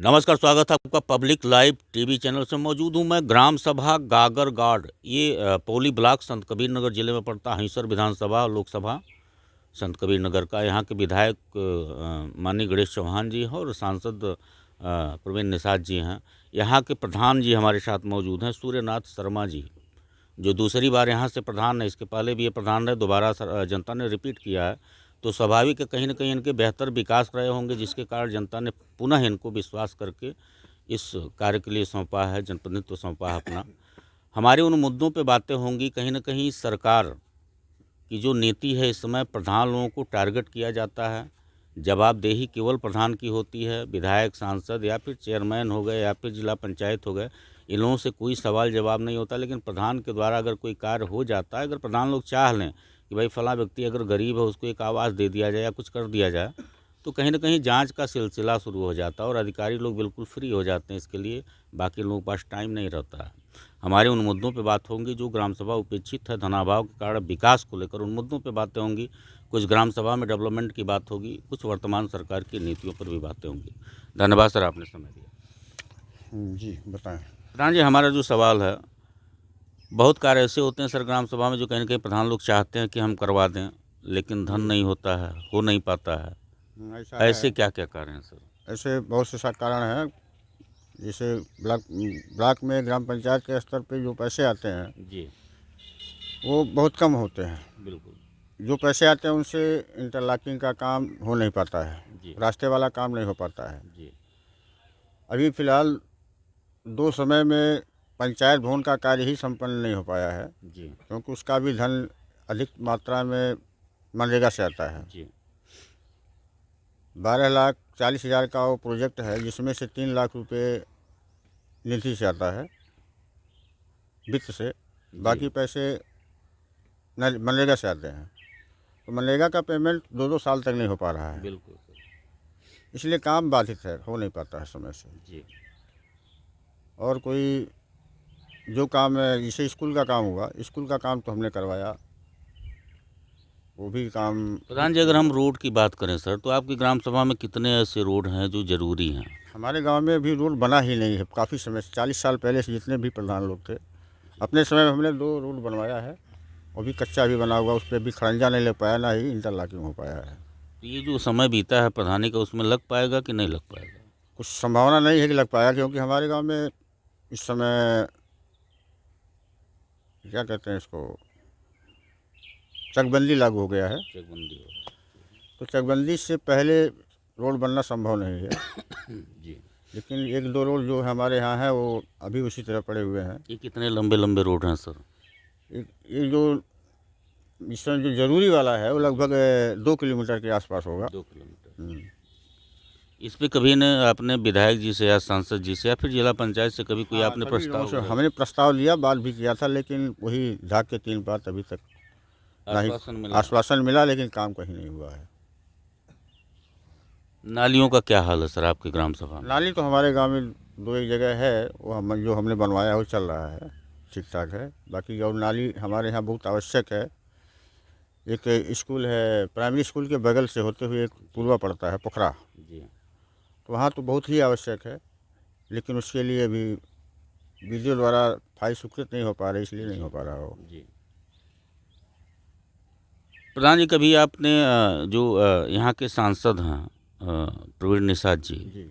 नमस्कार, स्वागत है आपका पब्लिक लाइव टीवी चैनल से। मौजूद हूँ मैं ग्राम सभा गागरगाड़, ये पौली ब्लॉक संत कबीर नगर जिले में पड़ता है। हईसर विधानसभा लोकसभा संत कबीर नगर का। यहाँ के विधायक माननीय गणेश चौहान जी हैं और सांसद प्रवीण निषाद जी हैं। यहाँ के प्रधान जी हमारे साथ मौजूद हैं, सूर्यनाथ शर्मा जी, जो दूसरी बार यहाँ से प्रधान है। इसके पहले भी ये प्रधान रहे, दोबारा जनता ने रिपीट किया है, तो स्वाभाविक है कहीं ना कहीं इनके बेहतर विकास रहे होंगे, जिसके कारण जनता ने पुनः इनको विश्वास करके इस कार्य के लिए सौंपा है, जनप्रतिनिधित्व सौंपा है अपना। हमारे उन मुद्दों पे बातें होंगी। कहीं ना कहीं सरकार की जो नीति है, इस समय प्रधान लोगों को टारगेट किया जाता है। जवाबदेही केवल प्रधान की होती है। विधायक, सांसद या फिर चेयरमैन हो गए या फिर जिला पंचायत हो गए, इन लोगों से कोई सवाल जवाब नहीं होता। लेकिन प्रधान के द्वारा अगर कोई कार्य हो जाता है, अगर प्रधान लोग चाह लें कि भाई फला व्यक्ति अगर गरीब है, उसको एक आवास दे दिया जाए या कुछ कर दिया जाए, तो कहीं ना कहीं जांच का सिलसिला शुरू हो जाता है और अधिकारी लोग बिल्कुल फ्री हो जाते हैं इसके लिए। बाकी लोगों के पास टाइम नहीं रहता है। हमारे उन मुद्दों पे बात होंगी जो ग्राम सभा उपेक्षित है, धनाभाव के कारण विकास को लेकर उन मुद्दों पे बातें होंगी। कुछ ग्राम सभा में डेवलपमेंट की बात होगी, कुछ वर्तमान सरकार की नीतियों पर भी बातें होंगी। धन्यवाद सर, आपने समय दिया। जी बताएं। प्रधान जी, हमारा जो सवाल है, बहुत कार्य ऐसे होते हैं सर ग्राम सभा में जो कहीं ना कहीं प्रधान लोग चाहते हैं कि हम करवा दें, लेकिन धन नहीं होता है, हो नहीं पाता है। ऐसा ऐसे है। क्या क्या कारण हैं सर? ऐसे बहुत से कारण हैं। जैसे ब्लॉक में ग्राम पंचायत के स्तर पे जो पैसे आते हैं जी, वो बहुत कम होते हैं। बिल्कुल। जो पैसे आते हैं उनसे इंटरलॉकिंग का काम हो नहीं पाता है, जी रास्ते वाला काम नहीं हो पाता है। जी अभी फ़िलहाल 2 समय में पंचायत भवन का कार्य ही संपन्न नहीं हो पाया है, जी क्योंकि उसका भी धन अधिक मात्रा में मनरेगा से आता है। जी 12,40,000 का वो प्रोजेक्ट है, जिसमें से 3 लाख रुपए निधि से आता है, वित्त से। बाकी पैसे मनरेगा से आते हैं। तो मनरेगा का पेमेंट 2-2 साल तक नहीं हो पा रहा है, बिल्कुल सर। इसलिए काम बाधित है, हो नहीं पाता है समय से। जी और कोई जो काम है, जैसे स्कूल का काम हुआ, स्कूल का काम तो हमने करवाया, वो भी काम। प्रधान जी, अगर हम रोड की बात करें सर, तो आपकी ग्राम सभा में कितने ऐसे रोड हैं जो ज़रूरी हैं? हमारे गांव में भी रोड बना ही नहीं है काफ़ी समय से। 40 साल पहले से जितने भी प्रधान लोग थे, अपने समय में हमने 2 रोड बनवाया है। वो भी कच्चा भी बना हुआ, उस पर भी खड़ंजा नहीं लग पाया, ना ही इंटरलॉकिंग हो पाया है। तो ये जो समय बीता है प्रधानी का, उसमें लग पाएगा कि नहीं लग पाएगा? कुछ संभावना नहीं है कि लग पाया, क्योंकि हमारे गांव में इस समय क्या कहते हैं इसको, चकबंदी लागू हो गया है। चकबंदी हो। तो चकबंदी से पहले रोड बनना संभव नहीं है। जी, लेकिन 1-2 रोड जो हमारे यहाँ है वो अभी उसी तरह पड़े हुए हैं। ये कितने लंबे लंबे रोड हैं सर? ये जो इसमें जो ज़रूरी वाला है वो लगभग 2 किलोमीटर के आसपास होगा। 2 किलोमीटर। इस पे कभी ने आपने विधायक जी से या सांसद जी से या फिर जिला पंचायत से कभी कोई हाँ, आपने सभी लोगों प्रस्ताव से वगैरह, हमने प्रस्ताव लिया, बात भी किया था, लेकिन वही झाग के 3 बात अभी तक ना ही आश्वासन मिला? आश्वासन मिला, लेकिन काम कहीं नहीं हुआ है। नालियों का क्या हाल है सर आपके ग्राम सभा में? नाली तो हमारे गांव में 2-1 जगह है, वो हम जो हमने बनवाया है वो चल रहा है, ठीक ठाक है। बाकी और नाली हमारे यहाँ बहुत आवश्यक है। एक स्कूल है, प्राइमरी स्कूल के बगल से होते हुए एक पुलवा पड़ता है, पोखरा, जी तो वहाँ तो बहुत ही आवश्यक है। लेकिन उसके लिए अभी वीडियो द्वारा फाइल स्वीकृत नहीं हो पा रही, इसलिए नहीं हो पा रहा हो। जी प्रधान जी, कभी आपने जो यहाँ के सांसद हैं प्रवीण निषाद जी, जी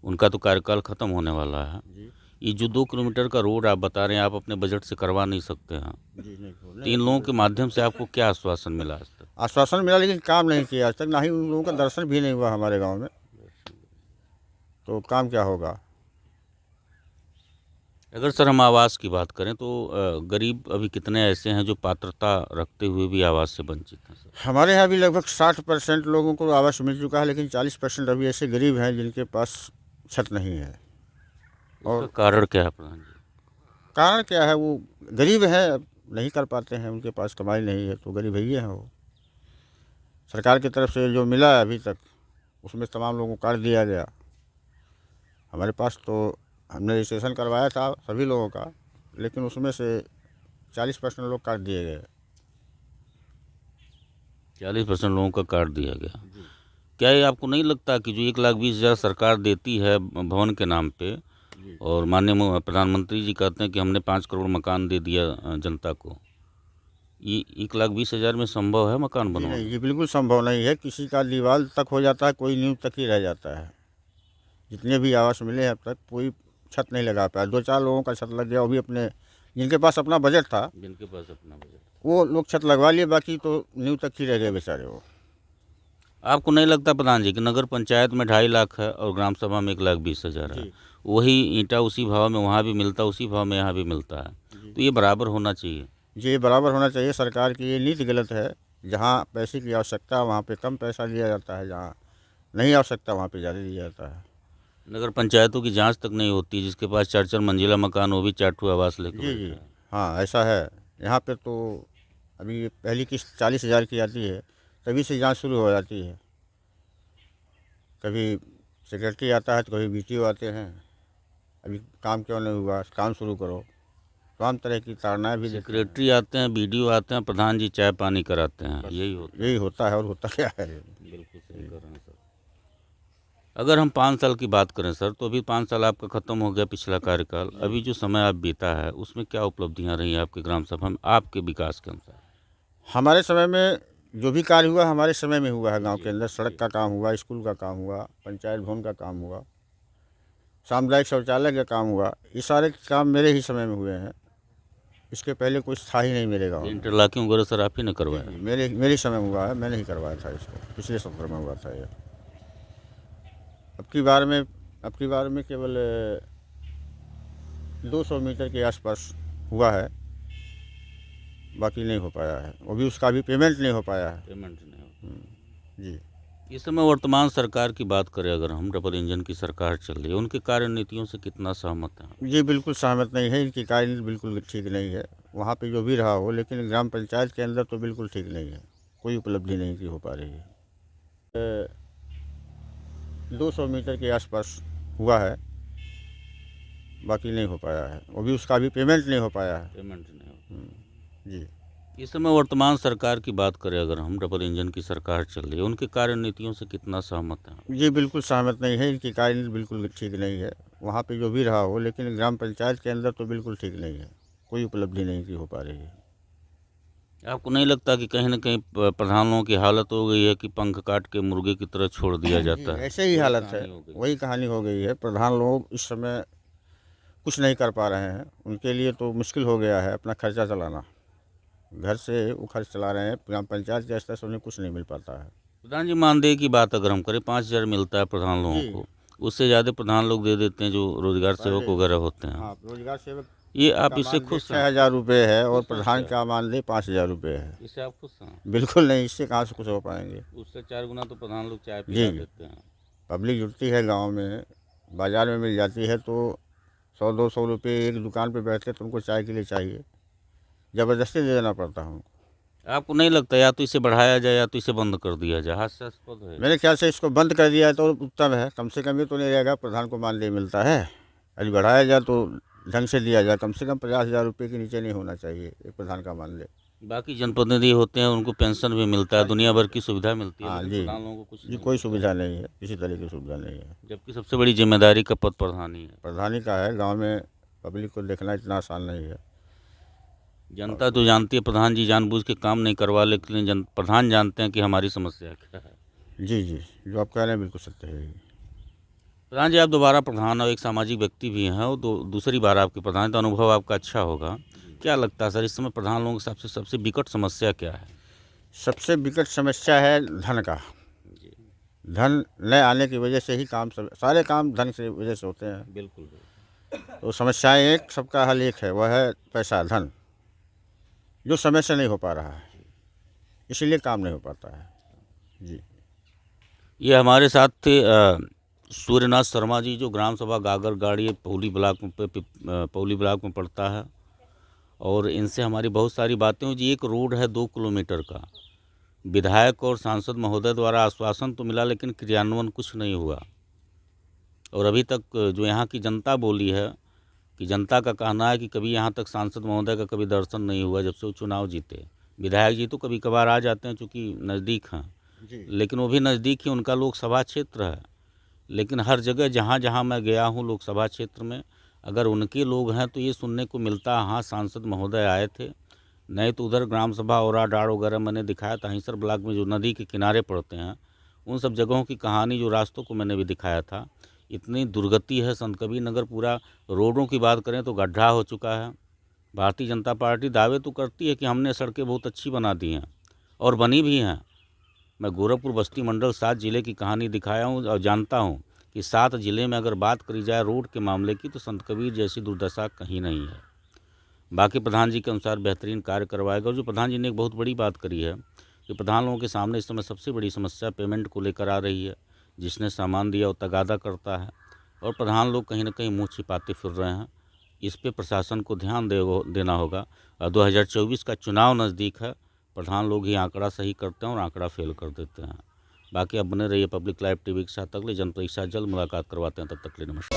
उनका तो कार्यकाल ख़त्म होने वाला है। जी ये जो 2 किलोमीटर का रोड आप बता रहे हैं, आप अपने बजट से करवा नहीं सकते हैं। जी नहीं, 3 लोगों के माध्यम से आपको क्या आश्वासन मिला आज तक? आश्वासन मिला, लेकिन काम नहीं किया आज तक, ना ही उन लोगों का दर्शन भी नहीं हुआ हमारे गांव में, तो काम क्या होगा। अगर सर हम आवास की बात करें तो गरीब अभी कितने ऐसे हैं जो पात्रता रखते हुए भी आवास से वंचित हैं सर? हमारे यहाँ भी लगभग 60% लोगों को आवास मिल चुका है, लेकिन 40% अभी ऐसे गरीब हैं जिनके पास छत नहीं है। इसका और कारण क्या है प्रधान जी? कारण क्या है, वो गरीब है, नहीं कर पाते हैं, उनके पास कमाई नहीं है, तो गरीब ही हैं वो। सरकार की तरफ से जो मिला है अभी तक, उसमें तमाम लोगों को काट दिया गया। हमारे पास तो हमने रजिस्ट्रेशन करवाया था सभी लोगों का, लेकिन उसमें से 40% लोग काट दिए गए। 40% लोगों का काट दिया गया। क्या ये आपको नहीं लगता कि जो 1,20,000 सरकार देती है भवन के नाम पे, और माननीय प्रधानमंत्री जी कहते हैं कि हमने 5 करोड़ मकान दे दिया जनता को, ये 1,20,000 में संभव है मकान जी बनवाना? नहीं, ये बिल्कुल संभव नहीं है। किसी का दीवार तक हो जाता है, कोई नींव तक ही रह जाता है। जितने भी आवास मिले हैं अब तक कोई छत नहीं लगा पाया। 2-4 लोगों का छत लग गया, वो भी अपने जिनके पास अपना बजट था, जिनके पास अपना बजट। वो लोग छत लगवा लिए, बाकी तो नींव तक ही रह गए बेचारे वो। आपको नहीं लगता प्रधान जी कि नगर पंचायत में 2.5 लाख है और ग्राम सभा में 1,20,000 है, जी वही ईंटा उसी भाव में वहाँ भी मिलता, उसी भाव में यहाँ भी मिलता है, तो ये बराबर होना चाहिए। ये बराबर होना चाहिए। सरकार की ये नीति गलत है। जहाँ पैसे की आवश्यकता है वहाँ पे कम पैसा दिया जाता है, जहाँ नहीं आवश्यकता वहाँ पे ज़्यादा दिया जाता है। नगर पंचायतों की जांच तक नहीं होती, जिसके पास 4-4 मंजिला मकान वो भी चाटू आवास लेकर जी जी बैठा है। हाँ, ऐसा है। यहाँ पे तो अभी पहली किस्त 40,000 की आती है, तभी से जांच शुरू हो जाती है। कभी सेक्रेटरी आता है तो कभी बीटीओ आते हैं, अभी काम क्यों नहीं हुआ, काम शुरू करो। तमाम तरह की ताड़नाएँ भी देते हैं। सेक्रेटरी आते हैं, बीडीओ आते हैं, प्रधान जी चाय पानी कराते हैं, यही होता है। यही होता है, और होता क्या है। बिल्कुल सही कर रहे हैं सर। अगर हम 5 साल की बात करें सर, तो अभी 5 साल आपका ख़त्म हो गया पिछला कार्यकाल, अभी जो समय आप बीता है उसमें क्या उपलब्धियां रही आपके ग्राम सभा में आपके विकास के अनुसार? हमारे समय में जो भी कार्य हुआ हमारे समय में हुआ है। गांव के अंदर सड़क का काम हुआ, स्कूल का काम हुआ, पंचायत भवन का काम हुआ, सामुदायिक शौचालय का काम हुआ। ये सारे काम मेरे ही समय में हुए हैं। इसके पहले कुछ था ही नहीं मेरे गांव में। इंटरलॉकिंग वगैरह सर आप ही ने करवाया? मेरे समय में हुआ है, मैंने ही करवाया था इसको। पिछले सत्र में हुआ था ये। अब की बार में केवल 200 मीटर के आसपास हुआ है, बाकी नहीं हो पाया है। वो भी उसका भी पेमेंट नहीं हो पाया है। पेमेंट नहीं हो। जी इस समय वर्तमान सरकार की बात करें, अगर हम डबल इंजन की सरकार चल रही है, उनके कार्य नीतियों से कितना सहमत हैं? ये बिल्कुल सहमत नहीं है। इनकी कार्यनीति बिल्कुल ठीक नहीं है। वहाँ पे जो भी रहा हो, लेकिन ग्राम पंचायत के अंदर तो बिल्कुल ठीक नहीं है। कोई उपलब्धि नहीं की हो पा रही है। 200 मीटर के आसपास हुआ है, बाकी नहीं हो पाया है। वो भी उसका भी पेमेंट नहीं हो पाया है। पेमेंट नहीं हो। जी इस समय वर्तमान सरकार की बात करें, अगर हम डबल इंजन की सरकार चल रही है, उनके कार्य नीतियों से कितना सहमत हैं? ये बिल्कुल सहमत नहीं है। इनकी कार्यनीति बिल्कुल ठीक नहीं है। वहाँ पे जो भी रहा हो, लेकिन ग्राम पंचायत के अंदर तो बिल्कुल ठीक नहीं है। कोई उपलब्धि नहीं की हो पा रही है। आपको नहीं लगता कि कहीं ना कहीं प्रधान लोगों की हालत हो गई है कि पंख काट के मुर्गे की तरह छोड़ दिया जाता है? ऐसे ही वही हालत है, कहानी हो गई। वही कहानी हो गई है। प्रधान लोग इस समय कुछ नहीं कर पा रहे हैं। उनके लिए तो मुश्किल हो गया है अपना खर्चा चलाना। घर से वो खर्च चला रहे हैं, ग्राम पंचायत के स्तर से उन्हें कुछ नहीं मिल पाता है। प्रधान जी, मानदेय की बात अगर हम करें, 5,000 मिलता है प्रधान लोगों जी को, उससे ज़्यादा प्रधान लोग दे देते हैं जो रोजगार सेवक पहले वगैरह होते हैं। हाँ, रोजगार सेवक ये आप का इससे मानदेय खुश हैं? 6,000 रुपये है और खुश हैं प्रधान क्या? का मानदेय 5,000 रुपये है। इससे आप खुश हैं? बिल्कुल नहीं, इससे कहाँ से कुछ हो पाएंगे। उससे 4 गुना तो प्रधान लोग चाय जी पिला देते हैं। पब्लिक जुटती है गांव में, बाज़ार में मिल जाती है, तो 100-200 रुपये एक दुकान पे बैठते तुमको चाय के लिए चाहिए, ज़बरदस्ती दे देना पड़ता है हमको। आपको नहीं लगता या तो इसे बढ़ाया जाए या तो इसे बंद कर दिया जाए? हास्यास्पद है। मेरे ख्याल से इसको बंद कर दिया तो उत्तम है। कम से कम ये तो नहीं रहेगा प्रधान को मानदेय मिलता है। यदि बढ़ाया जाए तो ढंग से दिया जाए। कम से कम 50,000 रुपये के नीचे नहीं होना चाहिए एक प्रधान का मानदेय। बाकी जनप्रतिनिधि होते हैं, उनको पेंशन भी मिलता है, दुनिया भर की सुविधा मिलती है, हाँ लेकिन जी प्रधान लोगों को कुछ जी, नहीं कोई मिलता। सुविधा नहीं है, किसी तरह की सुविधा नहीं है। जबकि सबसे बड़ी जिम्मेदारी का पद प्रधानी है। प्रधानी का है। गांव में पब्लिक को देखना इतना आसान नहीं है। जनता तो जानती है प्रधान जी जानबूझ के काम नहीं करवा, लेकिन प्रधान जानते हैं कि हमारी समस्या क्या है। जी जी, जो आप कह रहे हैं बिल्कुल सत्य है। प्रधान जी, आप दोबारा प्रधान और एक सामाजिक व्यक्ति भी हैं, और दूसरी बार आपके प्रधान, तो अनुभव आपका अच्छा होगा। क्या लगता है सर, इस समय प्रधान लोगों के हिसाब से सबसे विकट समस्या क्या है? सबसे विकट समस्या है धन का। जी धन न आने की वजह से ही सारे काम धन से वजह से होते हैं। बिल्कुल। तो समस्याएं एक, सबका हल एक है, वह है पैसा, धन, जो समय से नहीं हो पा रहा है, इसीलिए काम नहीं हो पाता है। जी ये हमारे साथ थे सूर्यनाथ शर्मा जी, जो ग्राम सभा गागर गाड़ी पौली ब्लॉक में पौली ब्लॉक में पड़ता है, और इनसे हमारी बहुत सारी बातें हुई जी। एक रोड है 2 किलोमीटर का, विधायक और सांसद महोदय द्वारा आश्वासन तो मिला, लेकिन क्रियान्वयन कुछ नहीं हुआ। और अभी तक जो यहाँ की जनता बोली है कि जनता का कहना है कि कभी यहाँ तक सांसद महोदय का कभी दर्शन नहीं हुआ जब से वो चुनाव जीते। विधायक जी तो कभी कभार आ जाते हैं, चूँकि नज़दीक हैं, जी लेकिन वो भी नज़दीक ही उनका लोकसभा क्षेत्र है। लेकिन हर जगह जहाँ जहाँ मैं गया हूँ लोकसभा क्षेत्र में, अगर उनके लोग हैं तो ये सुनने को मिलता है, हाँ सांसद महोदय आए थे। नहीं तो उधर ग्राम सभा औरा डाड़ वगैरह मैंने दिखाया था, हिंसर ब्लॉक में जो नदी के किनारे पड़ते हैं उन सब जगहों की कहानी, जो रास्तों को मैंने भी दिखाया था। इतनी दुर्गति है संत कबीर नगर, पूरा रोडों की बात करें तो गड्ढा हो चुका है। भारतीय जनता पार्टी दावे तो करती है कि हमने सड़कें बहुत अच्छी बना दी हैं और बनी भी हैं। मैं गोरखपुर बस्ती मंडल 7 जिले की कहानी दिखाया हूँ और जानता हूँ कि 7 जिले में अगर बात करी जाए रोड के मामले की तो संत कबीर जैसी दुर्दशा कहीं नहीं है। बाकी प्रधान जी के अनुसार बेहतरीन कार्य करवाएगा। और जो प्रधान जी ने एक बहुत बड़ी बात करी है कि प्रधान लोगों के सामने इस समय सबसे बड़ी समस्या पेमेंट को लेकर आ रही है। जिसने सामान दिया वो तगादा करता है और प्रधान लोग कहीं ना कहीं मुँह छिपाते फिर रहे हैं। इस पे प्रशासन को ध्यान देना होगा। 2024 का चुनाव नज़दीक है, प्रधान लोग ही आंकड़ा सही करते हैं और आंकड़ा फेल कर देते हैं। बाकी अब बने रहिए पब्लिक लाइव टीवी के साथ। अगले जनपरीक्षा जल्द मुलाकात करवाते हैं, तब तक के लिए नमस्कार।